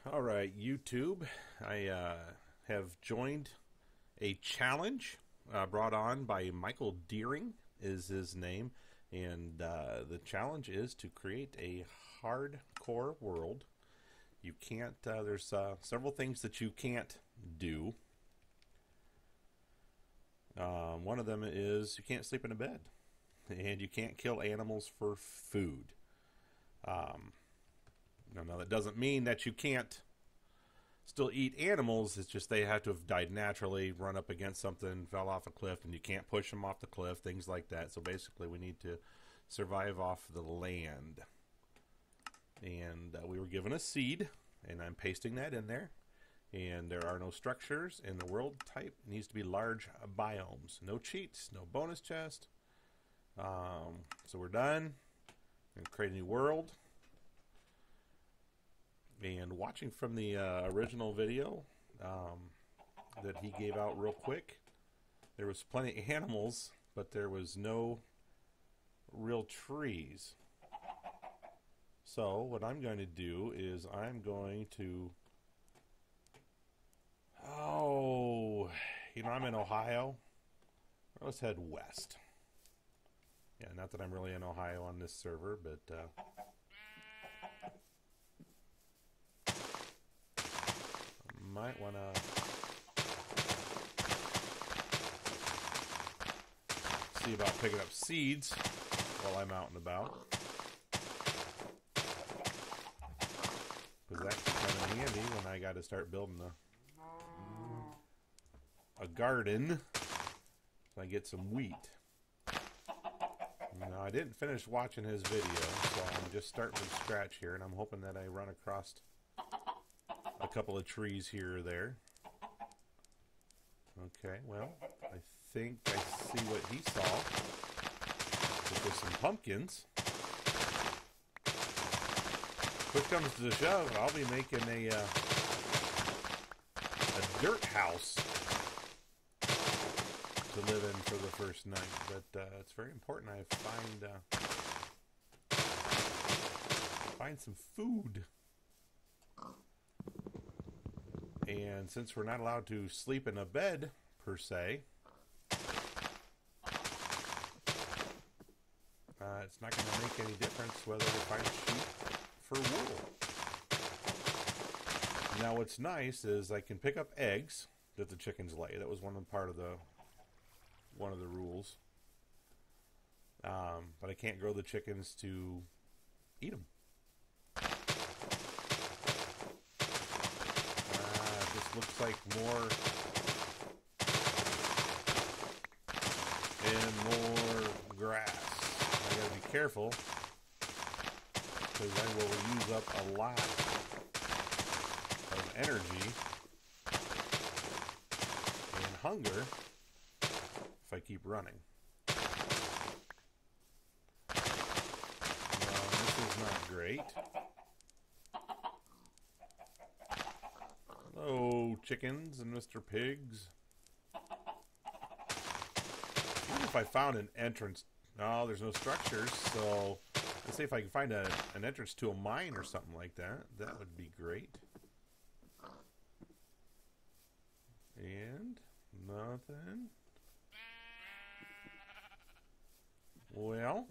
Alright, YouTube, I have joined a challenge brought on by Michael Deering is his name, and the challenge is to create a hardcore world. You can't, there's several things that you can't do. One of them is you can't sleep in a bed, and you can't kill animals for food. Now, that doesn't mean that you can't still eat animals. It's just they have to have died naturally, run up against something, fell off a cliff, and you can't push them off the cliff, things like that. So basically, we need to survive off the land. And we were given a seed, and I'm pasting that in there. And there are no structures, and the world type needs to be large biomes. No cheats, no bonus chest. So we're done. And create a new world. And watching from the original video that he gave out real quick, there was plenty of animals, but there was no real trees. So what I'm going to do is I'm going to... I'm in Ohio. Let's head west. Yeah, not that I'm really in Ohio on this server, but... might want to see about picking up seeds while I'm out and about, because that can come in handy when I got to start building a garden so I get some wheat. Now, I didn't finish watching his video, so I'm just starting from scratch here, and I'm hoping that I run across a couple of trees here or there. Okay, well, I think I see what he saw. There's some pumpkins. Push comes to the shove, I'll be making a dirt house to live in for the first night. But it's very important I find some food. And since we're not allowed to sleep in a bed, per se, it's not going to make any difference whether we find sheep for wool. Now, what's nice is I can pick up eggs that the chickens lay. That was one of the rules. But I can't grow the chickens to eat them. Looks like more and more grass. I gotta be careful because I will use up a lot of energy and hunger if I keep running. This is not great. Hello, chickens and Mr. Pigs. Even if I found an entrance... No, there's no structures, so... Let's see if I can find an entrance to a mine or something like that. That would be great. And... nothing. Well...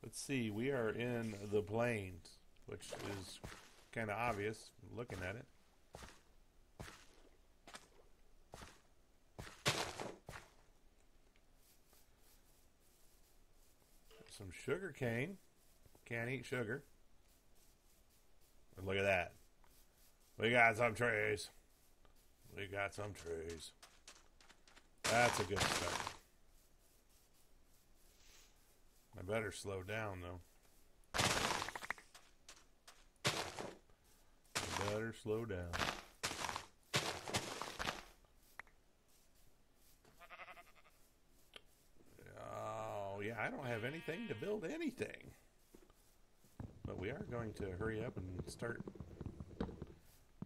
let's see, we are in the plains, which is... kind of obvious looking at it. Some sugar cane. Can't eat sugar. And look at that. We got some trees. We got some trees. That's a good start. I better slow down though. Better slow down. Oh, yeah, I don't have anything to build anything. But we are going to hurry up and start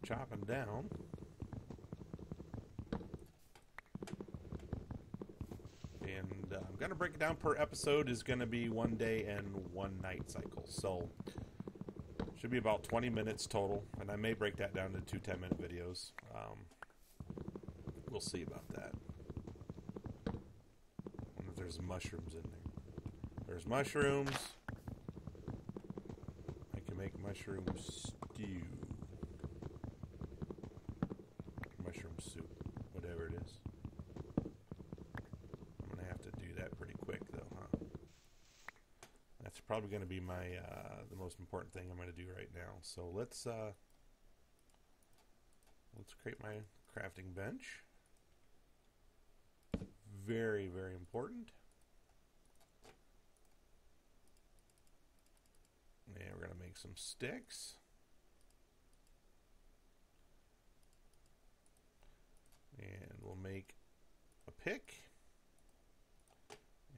chopping down. And I'm going to break it down per episode is going to be 1 day and 1 night cycle. So Should be about 20 minutes total, and I may break that down to 2 10-minute videos. We'll see about that. I wonder if there's mushrooms in there. There's mushrooms. I can make mushroom stew. Mushroom soup, whatever it is. I'm going to have to do that pretty quick, though, huh? That's probably going to be my the most important thing I'm going to do right now. So let's create my crafting bench. Very, very important. And we're going to make some sticks. And we'll make a pick.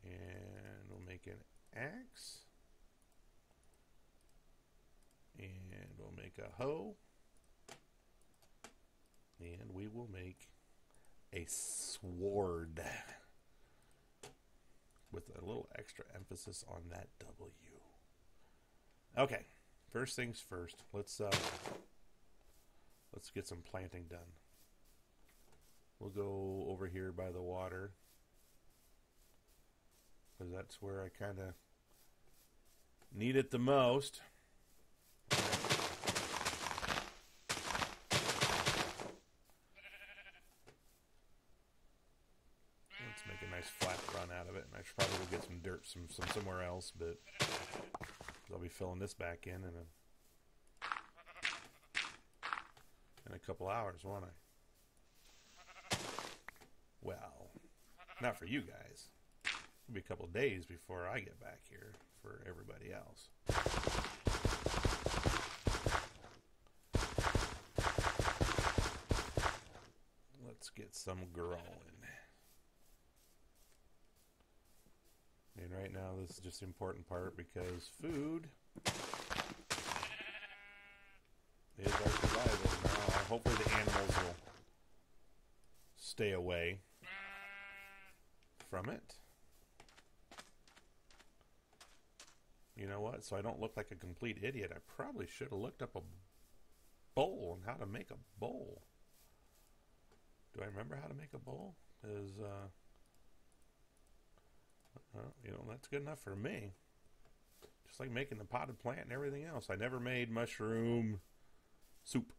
And we'll make an axe. And we'll make a hoe. And we will make a sword. With a little extra emphasis on that W. Okay, first things first. Let's get some planting done. We'll go over here by the water, because that's where I kind of need it the most. Let's make a nice flat run out of it, and I should probably get some dirt somewhere else, but I'll be filling this back in a couple hours, won't I? Well, not for you guys. It'll be a couple days before I get back here for everybody else. Let's get some growing. And right now, this is just the important part, because food is our survival. Now, hopefully the animals will stay away from it. You know what? So I don't look like a complete idiot, I probably should have looked up a bowl and how to make a bowl. Do I remember how to make a bowl? Because, you know, that's good enough for me. Just like making the potted plant and everything else. I never made mushroom soup.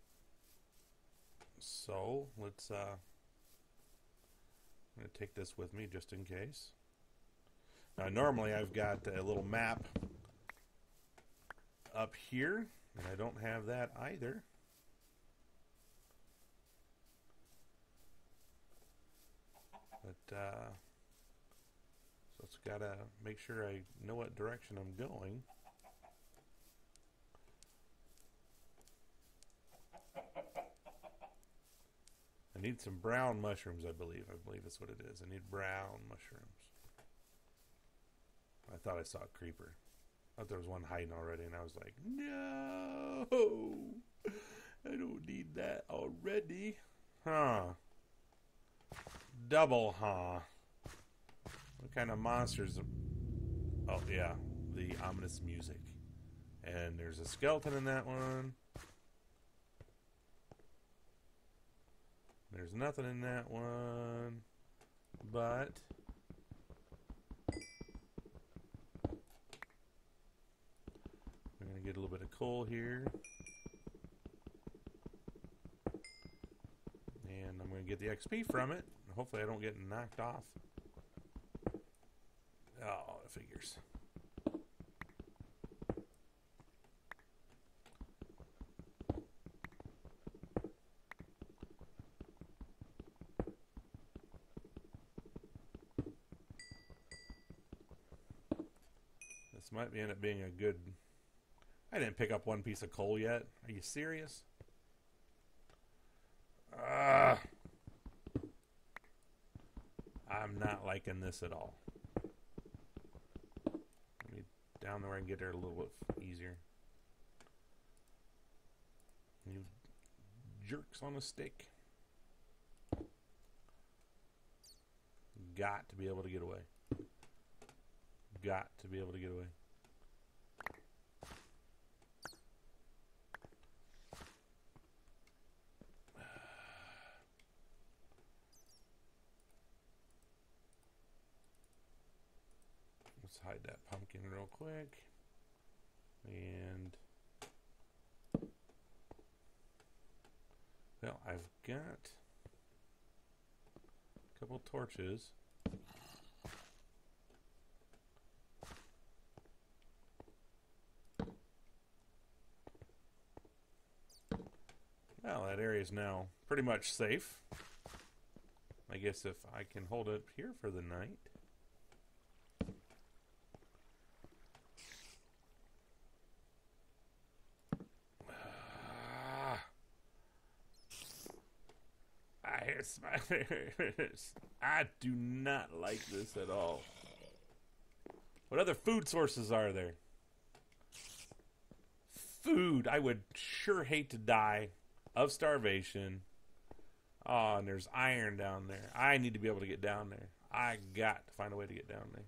So, let's, I'm going to take this with me just in case. Now, normally I've got a little map up here, and I don't have that either. But, so it's got to make sure I know what direction I'm going. I need some brown mushrooms, I believe. I believe that's what it is. I need brown mushrooms. I thought I saw a creeper. I thought there was one hiding already, and I was like, no! I don't need that already. Huh. Double, huh? What kind of monsters? Oh, yeah. The ominous music. And there's a skeleton in that one. There's nothing in that one. But we're going to get a little bit of coal here. And I'm going to get the XP from it. Hopefully I don't get knocked off. Oh, it figures. This might end up being a good... I didn't pick up one piece of coal yet. Are you serious? I'm not liking this at all. Let me down there and get there a little bit easier. You jerks on a stick. Got to be able to get away. Got to be able to get away. Let's hide that pumpkin real quick. And well, I've got a couple torches. Well, that area is now pretty much safe. I guess if I can hold it here for the night. I hear spiders. I do not like this at all. What other food sources are there? Food. I would sure hate to die of starvation. Oh, and there's iron down there. I need to be able to get down there. I got to find a way to get down there.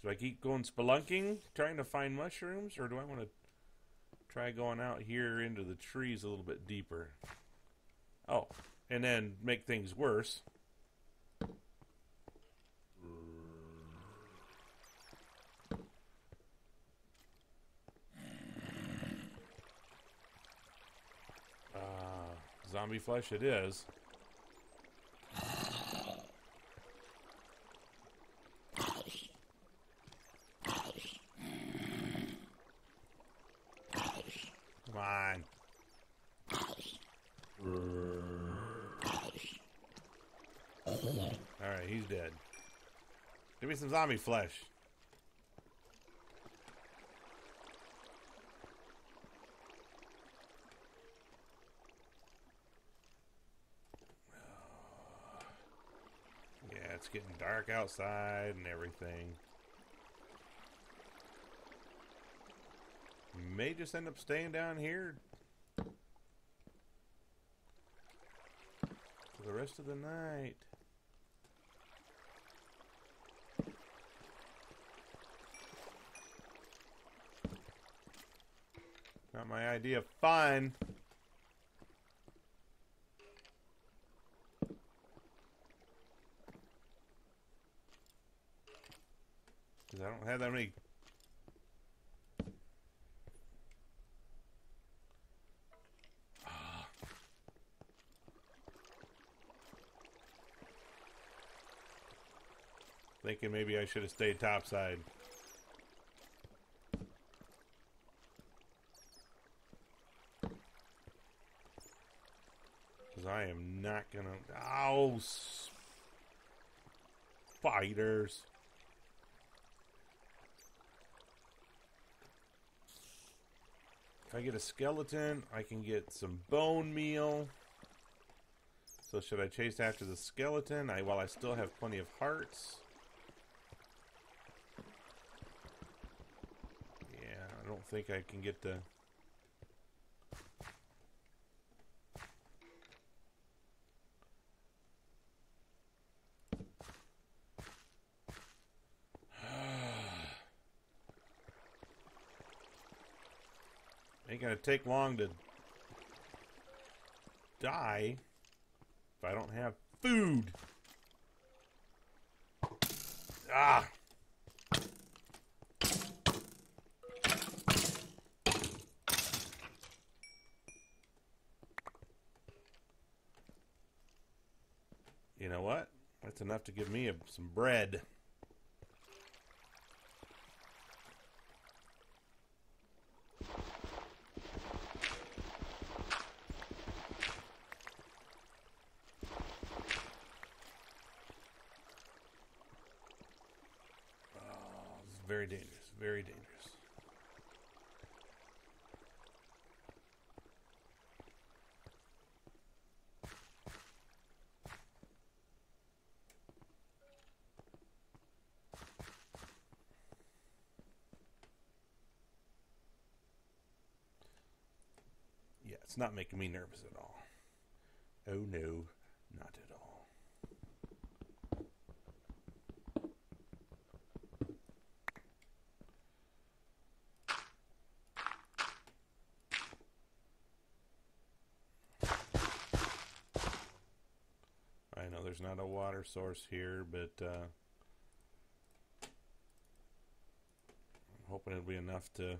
Do I keep going spelunking, trying to find mushrooms, or do I want to try going out here into the trees a little bit deeper? Oh, and then make things worse. Zombie flesh it is. Come on. Alright, he's dead. Give me some zombie flesh. Yeah, it's getting dark outside and everything. May just end up staying down here for the rest of the night. Not my idea of fun. Because I don't have that many. Thinking maybe I should have stayed topside. Because I am not gonna. Oh, spiders. If I get a skeleton, I can get some bone meal. So should I chase after the skeleton while I still have plenty of hearts? I don't think I can get the... Ain't gonna take long to die if I don't have food. Ah! You know what? That's enough to give me some bread. Oh, it's very dangerous. Very dangerous. It's not making me nervous at all. Oh no, not at all. I know there's not a water source here, but I'm hoping it'll be enough to...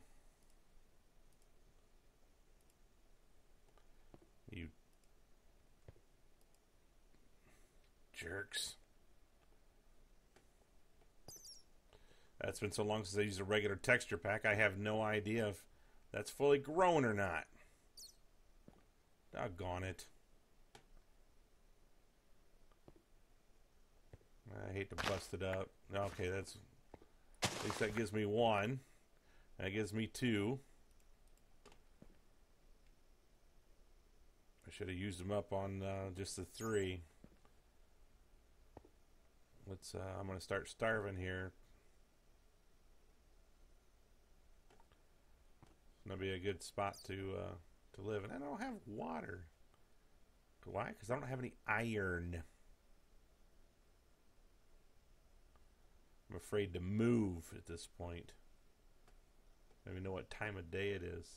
You jerks. That's been so long since I used a regular texture pack, I have no idea if that's fully grown or not. Doggone it. I hate to bust it up. Okay, that's... At least that gives me one. That gives me two. I should have used them up on just the three. Let's... I'm going to start starving here. It's going to be a good spot to live. And I don't have water. Why? Because I don't have any iron. I'm afraid to move at this point. I don't even know what time of day it is.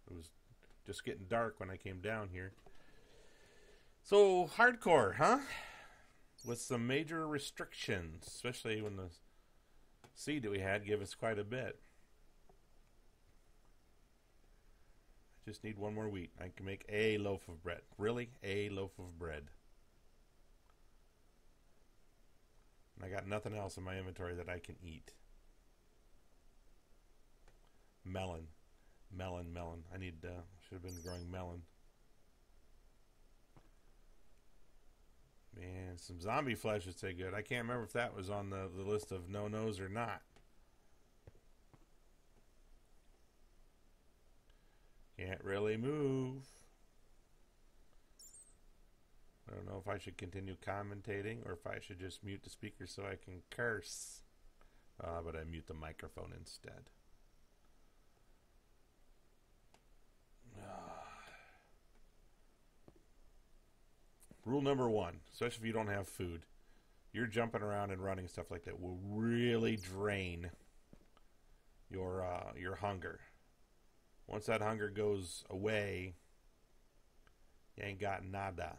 It was just getting dark when I came down here. So, hardcore, huh? With some major restrictions, especially when the seed that we had gave us quite a bit. I just need one more wheat. I can make a loaf of bread. Really? A loaf of bread. And I got nothing else in my inventory that I can eat. Melon. Melon. I need, should have been growing melon. Man, some zombie flesh would say good. I can't remember if that was on the list of no-nos or not. Can't really move. I don't know if I should continue commentating or if I should just mute the speaker so I can curse. But I mute the microphone instead. Rule number one, especially if you don't have food, you're jumping around and running stuff like that will really drain your hunger. Once that hunger goes away, you ain't got nada.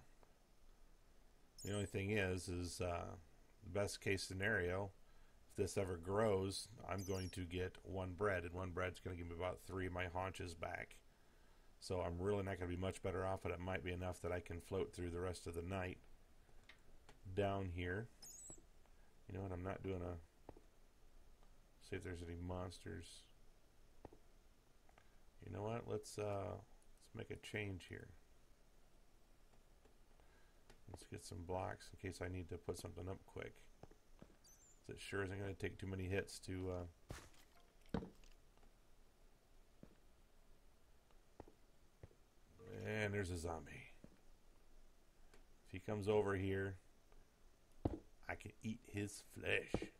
The only thing is best case scenario, if this ever grows, I'm going to get one bread, and one bread's going to give me about 3 of my haunches back. So I'm really not going to be much better off, but it might be enough that I can float through the rest of the night down here. You know what? I'm not doing see if there's any monsters. You know what? Let's make a change here. Let's get some blocks in case I need to put something up quick. It sure isn't going to take too many hits to... And there's a zombie. If he comes over here, I can eat his flesh.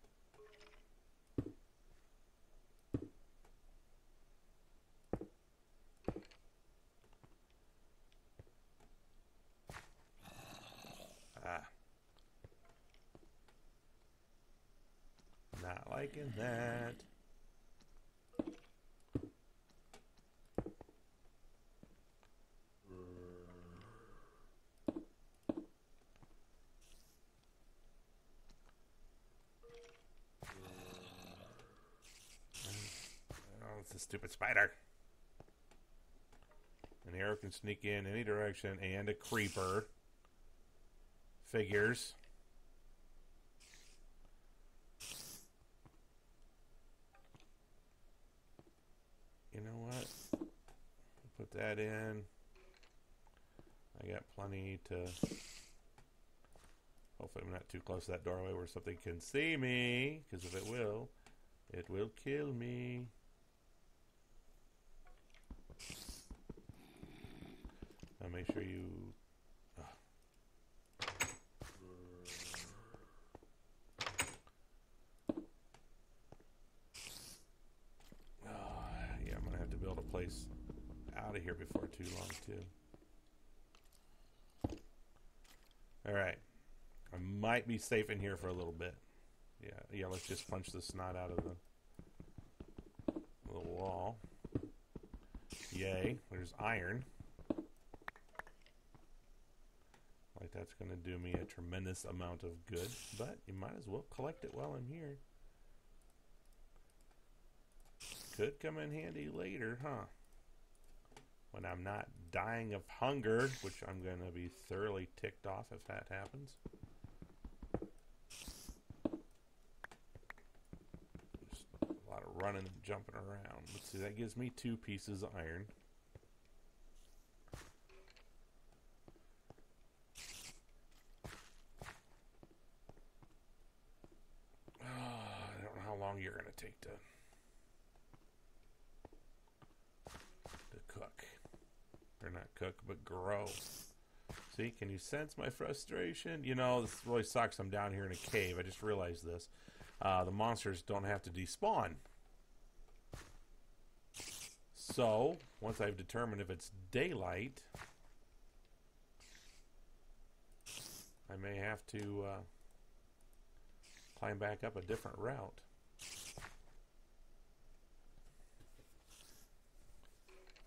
Not liking that. Oh, it's a stupid spider. An arrow can sneak in any direction, and a creeper. Figures. You know what? Put that in. I got plenty to... Hopefully I'm not too close to that doorway where something can see me. Because if it will kill me. Now make sure you... place out of here before too long too. Alright. I might be safe in here for a little bit. Yeah, let's just punch the snot out of the wall. Yay, there's iron. I like that's going to do me a tremendous amount of good, but you might as well collect it while I'm here. Could come in handy later, huh? When I'm not dying of hunger, which I'm going to be thoroughly ticked off if that happens. Just a lot of running and jumping around. Let's see, that gives me 2 pieces of iron. I don't know how long you're going to take to cook. Or not cook, but grow. See, can you sense my frustration? You know, this really sucks. I'm down here in a cave. I just realized this. The monsters don't have to despawn. So, once I've determined if it's daylight, I may have to climb back up a different route.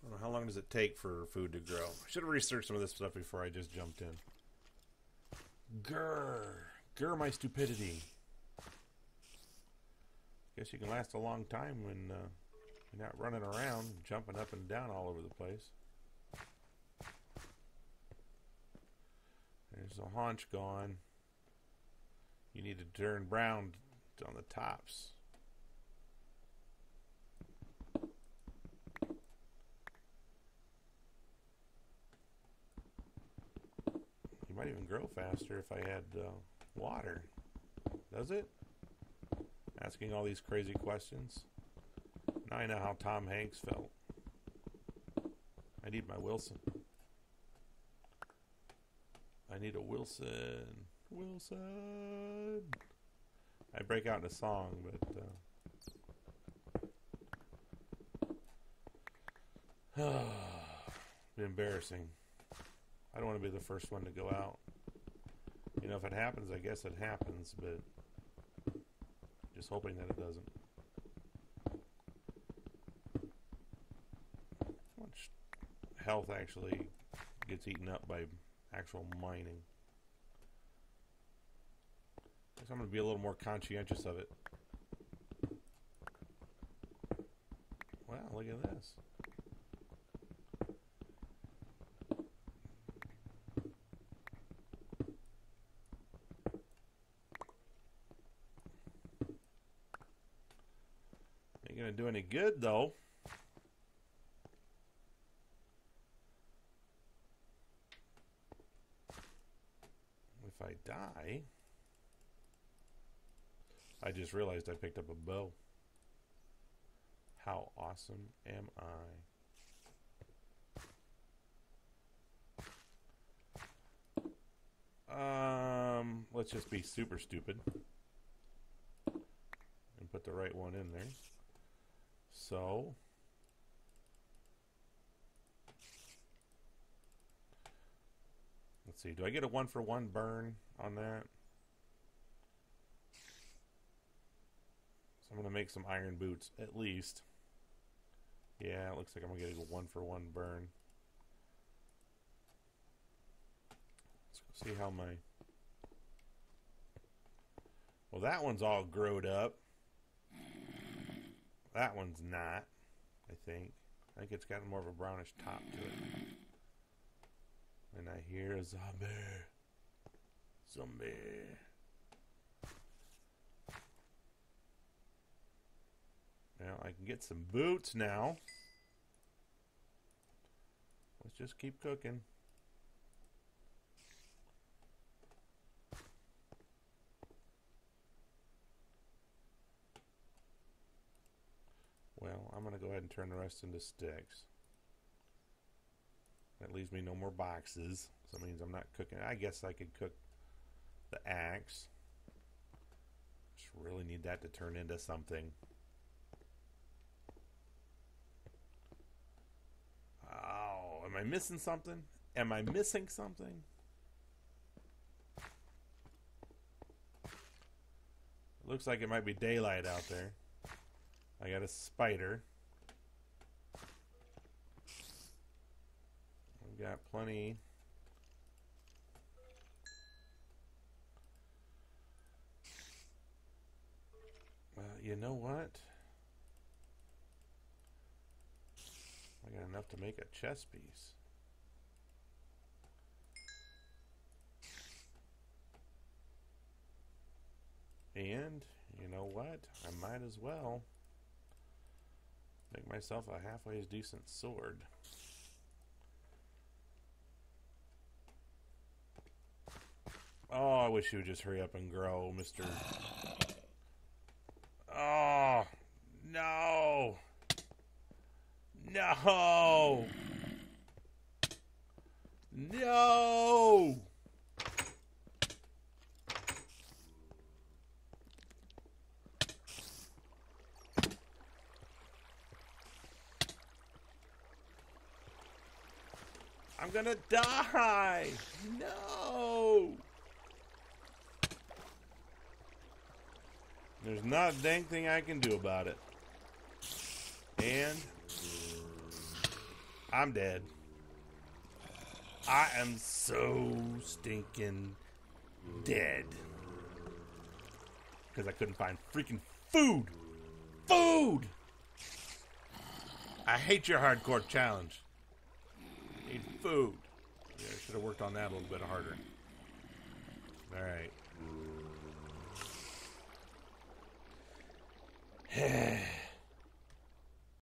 I don't know, how long does it take for food to grow? I should have researched some of this stuff before I just jumped in. Grr my stupidity. Guess you can last a long time when you're not running around, jumping up and down all over the place. There's the haunch gone. You need to turn brown on the tops. Might even grow faster if I had water. Does it? Asking all these crazy questions. Now I know how Tom Hanks felt. I need my Wilson. I need a Wilson. Wilson! I break out in a song, but it's embarrassing. I don't want to be the first one to go out. You know, if it happens, I guess it happens, but just hoping that it doesn't. How much health actually gets eaten up by actual mining? I guess I'm going to be a little more conscientious of it. Wow, look at this. Gonna do any good though. If I die, I just realized I picked up a bow. How awesome am I? Let's just be super stupid and put the right one in there. So, let's see. Do I get a 1-for-1 burn on that? So I'm going to make some iron boots, at least. Yeah, it looks like I'm going to get a 1-for-1 burn. Let's go see how my... Well, that one's all growed up. That one's not, I think. I think it's got more of a brownish top to it. And I hear a zombie. Zombie. Now I can get some boots now. Let's just keep cooking. Well, I'm going to go ahead and turn the rest into sticks. That leaves me no more boxes. So that means I'm not cooking. I guess I could cook the axe. Just really need that to turn into something. Oh, am I missing something? Am I missing something? It looks like it might be daylight out there. I got a spider. I've got plenty you know what? I got enough to make a chess piece. And you know what? I might as well make myself a halfway decent sword. Oh, I wish you would just hurry up and grow, Mr. Oh, no. No. No. I'm gonna die. No. There's not a dang thing I can do about it. And I'm dead. I am so stinking dead. Because I couldn't find freaking food. Food! I hate your hardcore challenge. I need food. Yeah, I should have worked on that a little bit harder. Alright.